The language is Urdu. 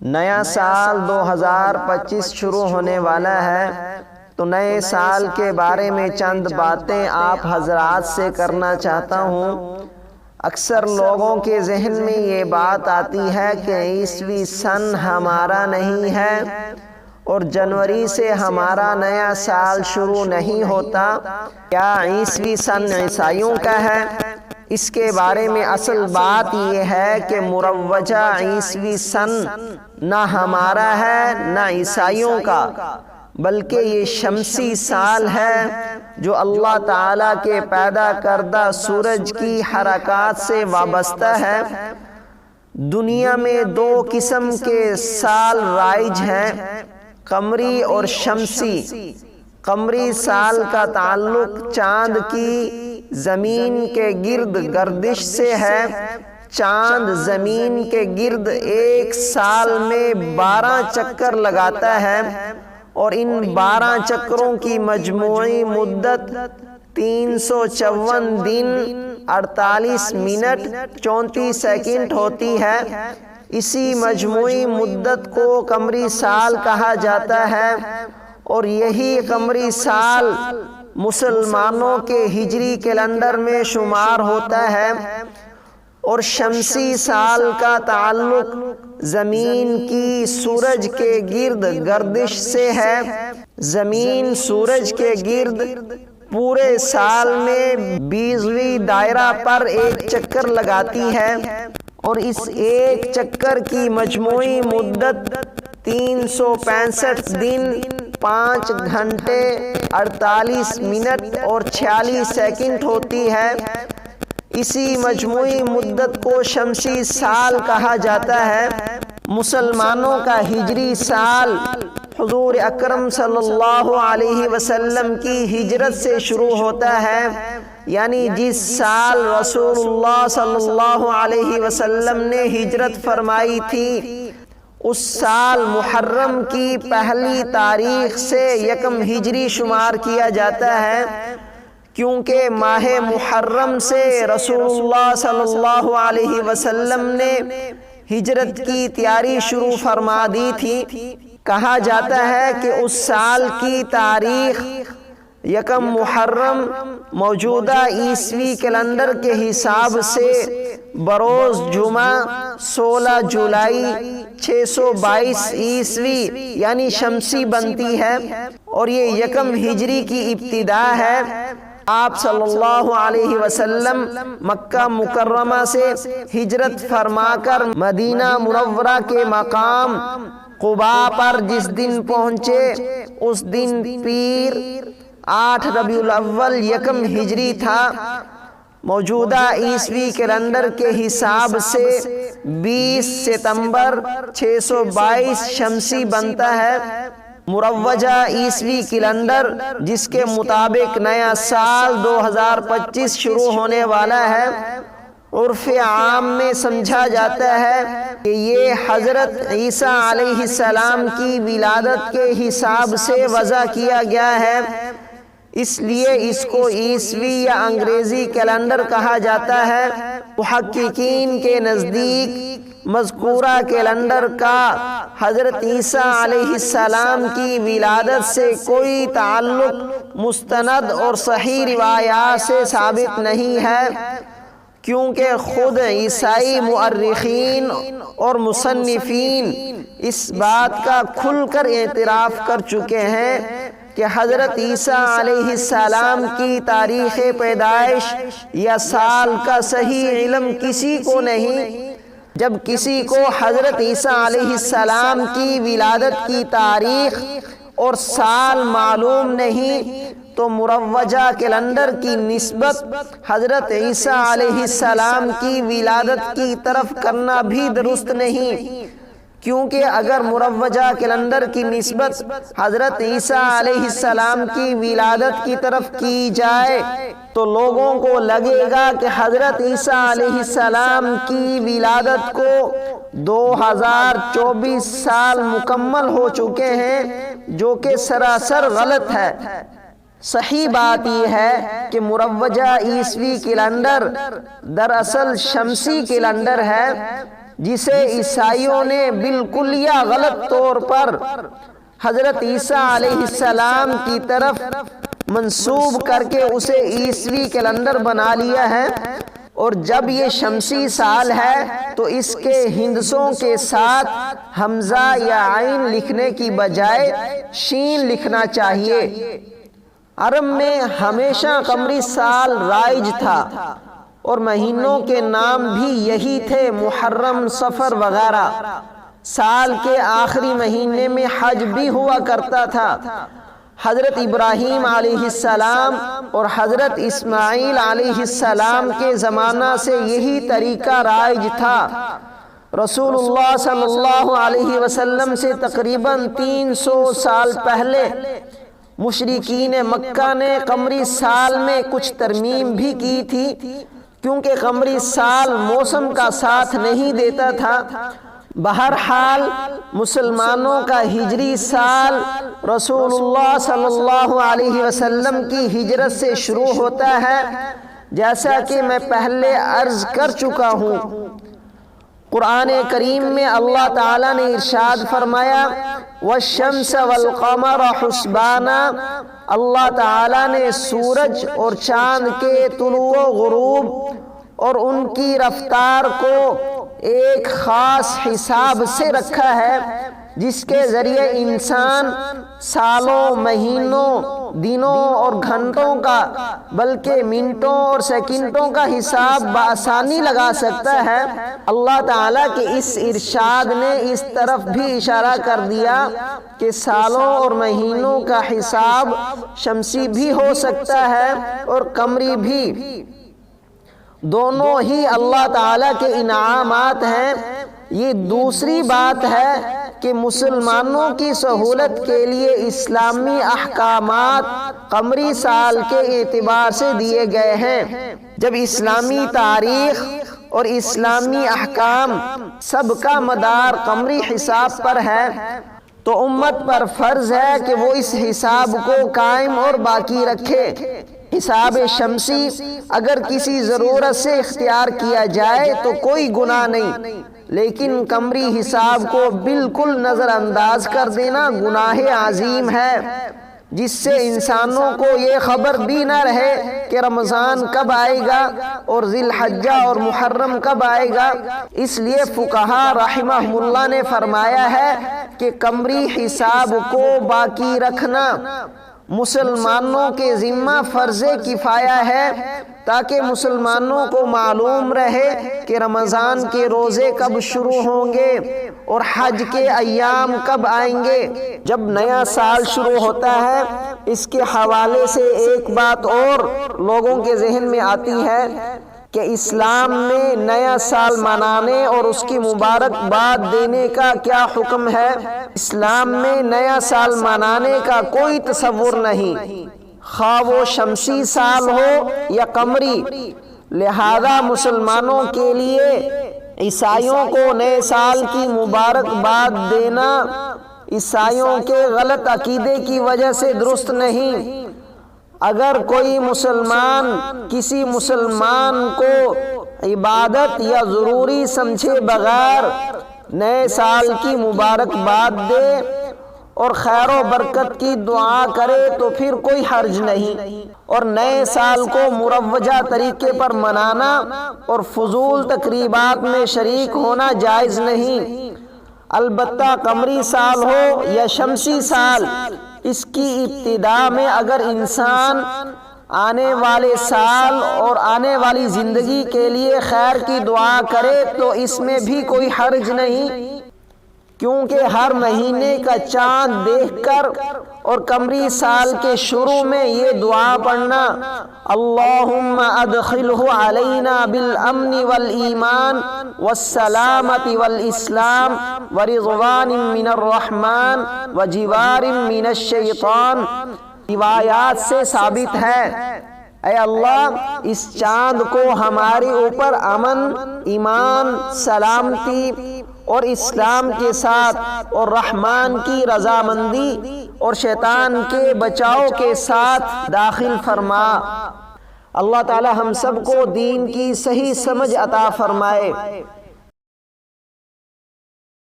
نیا سال 2025 شروع ہونے والا ہے، تو نئے سال کے بارے میں چند باتیں آپ حضرات سے کرنا چاہتا ہوں۔ اکثر لوگوں کے ذہن میں یہ بات آتی ہے کہ عیسوی سن ہمارا نہیں ہے اور جنوری سے ہمارا نیا سال شروع نہیں ہوتا۔ کیا عیسوی سن عیسائیوں کا ہے؟ اس کے بارے میں اصل بات یہ ہے کہ مروجہ عیسوی سن نہ ہمارا ہے نہ عیسائیوں کا، بلکہ یہ شمسی سال ہے جو اللہ تعالیٰ کے پیدا کردہ سورج کی حرکات سے وابستہ ہے۔ دنیا میں دو قسم کے سال رائج ہیں، قمری اور شمسی۔ قمری سال کا تعلق چاند کی زمین کے گرد گردش سے ہے۔ چاند زمین کے گرد ایک سال میں 12 چکر لگاتا ہے اور ان 12 چکروں کی مجموعی مدت 354 دن 48 منٹ 34 سیکنڈ ہوتی ہے۔ اسی مجموعی مدت کو قمری سال کہا جاتا ہے اور یہی قمری سال مسلمانوں کے ہجری کیلنڈر میں شمار ہوتا ہے، اور شمسی سال کا تعلق زمین کی سورج کے گرد گردش سے ہے۔ زمین سورج کے گرد پورے سال میں 20ویں دائرہ پر ایک چکر لگاتی ہے اور اس ایک چکر کی مجموعی مدت 365 دن 5 گھنٹے 48 منٹ اور 46 سیکنڈ ہوتی ہے۔ اسی مجموعی مدت کو شمسی سال کہا جاتا ہے۔ مسلمانوں کا ہجری سال حضور اکرم صلی اللہ علیہ وسلم کی ہجرت سے شروع ہوتا ہے، یعنی جس سال رسول اللہ صلی اللہ علیہ وسلم نے ہجرت فرمائی تھی، اس سال محرم کی پہلی تاریخ سے یکم ہجری شمار کیا جاتا ہے، کیونکہ ماہ محرم سے رسول اللہ صلی اللہ علیہ وسلم نے ہجرت کی تیاری شروع فرما دی تھی۔ کہا جاتا ہے کہ اس سال کی تاریخ یکم محرم موجودہ عیسوی کیلنڈر کے حساب سے بروز جمعہ 16 جولائی 622 عیسوی یعنی شمسی بنتی ہے، اور یہ یکم ہجری کی ابتدا ہے۔ آپ صلی اللہ علیہ وسلم مکہ مکرمہ سے ہجرت فرما کر مدینہ منورہ کے مقام قباء پر جس دن پہنچے، اس دن پیر 8 ربیع الاول یکم ہجری تھا۔ موجودہ عیسوی کیلنڈر کے حساب سے 20 ستمبر 622 شمسی بنتا ہے۔ مروجہ عیسوی کیلنڈر جس کے مطابق نیا سال 2025 شروع ہونے والا ہے، عرف عام میں سمجھا جاتا ہے کہ یہ حضرت عیسیٰ علیہ السلام کی ولادت کے حساب سے وضع کیا گیا ہے، اس لیے اس کو عیسوی یا انگریزی کیلنڈر کہا جاتا ہے۔ محققین کے نزدیک مذکورہ کیلنڈر کا حضرت عیسیٰ علیہ السلام کی ولادت سے کوئی تعلق مستند اور صحیح روایات سے ثابت نہیں ہے، کیونکہ خود عیسائی مورخین اور مصنفین اس بات کا کھل کر اعتراف کر چکے ہیں کہ حضرت عیسیٰ علیہ السلام کی تاریخ پیدائش یا سال کا صحیح علم کسی کو نہیں۔ جب کسی کو حضرت عیسیٰ علیہ السلام کی ولادت کی تاریخ اور سال معلوم نہیں، تو مروجہ کیلنڈر کی نسبت حضرت عیسیٰ علیہ السلام کی ولادت کی طرف کرنا بھی درست نہیں، کیونکہ اگر مروجہ کیلنڈر کی نسبت حضرت عیسیٰ علیہ السلام کی ولادت کی طرف کی جائے تو لوگوں کو لگے گا کہ حضرت عیسیٰ علیہ السلام کی ولادت کو 2024 سال مکمل ہو چکے ہیں، جو کہ سراسر غلط ہے۔ صحیح بات یہ ہے کہ مروجہ عیسوی کیلنڈر دراصل شمسی کیلنڈر ہے، جسے عیسائیوں نے بالکل یا غلط طور پر حضرت عیسیٰ علیہ السلام کی طرف منسوب کر کے اسے عیسوی کیلنڈر بنا لیا ہے، اور جب یہ شمسی سال ہے تو اس کے ہندسوں کے ساتھ حمزہ یا عین لکھنے کی بجائے شین لکھنا چاہیے۔ عرب میں ہمیشہ قمری سال رائج تھا اور مہینوں کے نام بھی یہی تھے، محرم، صفر وغیرہ۔ سال کے آخری مہینے میں حج بھی ہوا کرتا تھا۔ حضرت ابراہیم علیہ السلام اور حضرت اسماعیل علیہ السلام کے زمانہ سے یہی طریقہ رائج تھا۔ رسول اللہ صلی اللہ علیہ وسلم سے تقریباً 300 سال پہلے مشرکین مکہ نے قمری سال میں کچھ ترمیم بھی کی تھی، کیونکہ قمری سال موسم کا ساتھ نہیں دیتا تھا۔ بہرحال مسلمانوں کا ہجری سال رسول اللہ صلی اللہ علیہ وسلم کی ہجرت سے شروع ہوتا ہے، جیسا کہ میں پہلے عرض کر چکا ہوں۔ قرآن کریم میں اللہ تعالیٰ نے ارشاد فرمایا والشمس والقمر حسبانا، اللہ تعالیٰ نے سورج اور چاند کے طلوع و غروب اور ان کی رفتار کو ایک خاص حساب سے رکھا ہے، جس کے ذریعے انسان سالوں، مہینوں، دنوں اور گھنٹوں کا بلکہ منٹوں اور سیکنڈوں کا حساب بآسانی لگا سکتا ہے۔ اللہ تعالیٰ کے اس ارشاد نے اس طرف بھی اشارہ کر دیا کہ سالوں اور مہینوں کا حساب شمسی بھی ہو سکتا ہے اور قمری بھی۔ دونوں ہی اللہ تعالیٰ کے انعامات ہیں۔ یہ دوسری بات ہے کہ مسلمانوں کی سہولت کے لیے اسلامی احکامات قمری سال کے اعتبار سے دیے گئے ہیں۔ جب اسلامی تاریخ اور اسلامی احکام سب کا مدار قمری حساب پر ہے تو امت پر فرض ہے کہ وہ اس حساب کو قائم اور باقی رکھے۔ حساب شمسی اگر کسی ضرورت سے اختیار کیا جائے تو کوئی گناہ نہیں، لیکن قمری حساب کو بالکل نظر انداز کر دینا گناہ عظیم ہے، جس سے انسانوں کو یہ خبر بھی نہ رہے کہ رمضان کب آئے گا اور ذی الحجہ اور محرم کب آئے گا۔ اس لیے فقہاء رحمہم اللہ نے فرمایا ہے کہ قمری حساب کو باقی رکھنا مسلمانوں کے ذمہ فرض کفایہ ہے، تاکہ مسلمانوں کو معلوم رہے کہ رمضان کے روزے کب شروع ہوں گے اور حج کے ایام کب آئیں گے۔ جب نیا سال شروع ہوتا ہے، اس کے حوالے سے ایک بات اور لوگوں کے ذہن میں آتی ہے کہ اسلام میں نیا سال منانے اور اس کی مبارکباد دینے کا کیا حکم ہے۔ اسلام میں نیا سال منانے کا کوئی تصور نہیں، خواہ وہ شمسی سال ہو یا قمری۔ لہذا مسلمانوں کے لیے عیسائیوں کو نئے سال کی مبارکباد دینا عیسائیوں کے غلط عقیدے کی وجہ سے درست نہیں۔ اگر کوئی مسلمان کسی مسلمان کو عبادت یا ضروری سمجھے بغیر نئے سال کی مبارکباد دے اور خیر و برکت کی دعا کرے تو پھر کوئی حرج نہیں، اور نئے سال کو مروجہ طریقے پر منانا اور فضول تقریبات میں شریک ہونا جائز نہیں۔ البتہ قمری سال ہو یا شمسی سال، اس کی ابتدا میں اگر انسان آنے والے سال اور آنے والی زندگی کے لیے خیر کی دعا کرے تو اس میں بھی کوئی حرج نہیں، کیونکہ ہر مہینے کا چاند دیکھ کر اور قمری سال کے شروع میں یہ دعا پڑھنا اللہم ادخلہ علینا بالامن والایمان والسلامت والاسلام ورضوان من الرحمن وجوار من الشیطان روایات سے ثابت ہے۔ اے اللہ، اس چاند کو ہمارے اوپر امن، ایمان، سلامتی اور اسلام کے ساتھ اور رحمان کی رضامندی اور شیطان کے بچاؤ کے ساتھ داخل فرما۔ اللہ تعالی ہم سب کو دین کی صحیح سمجھ عطا فرمائے۔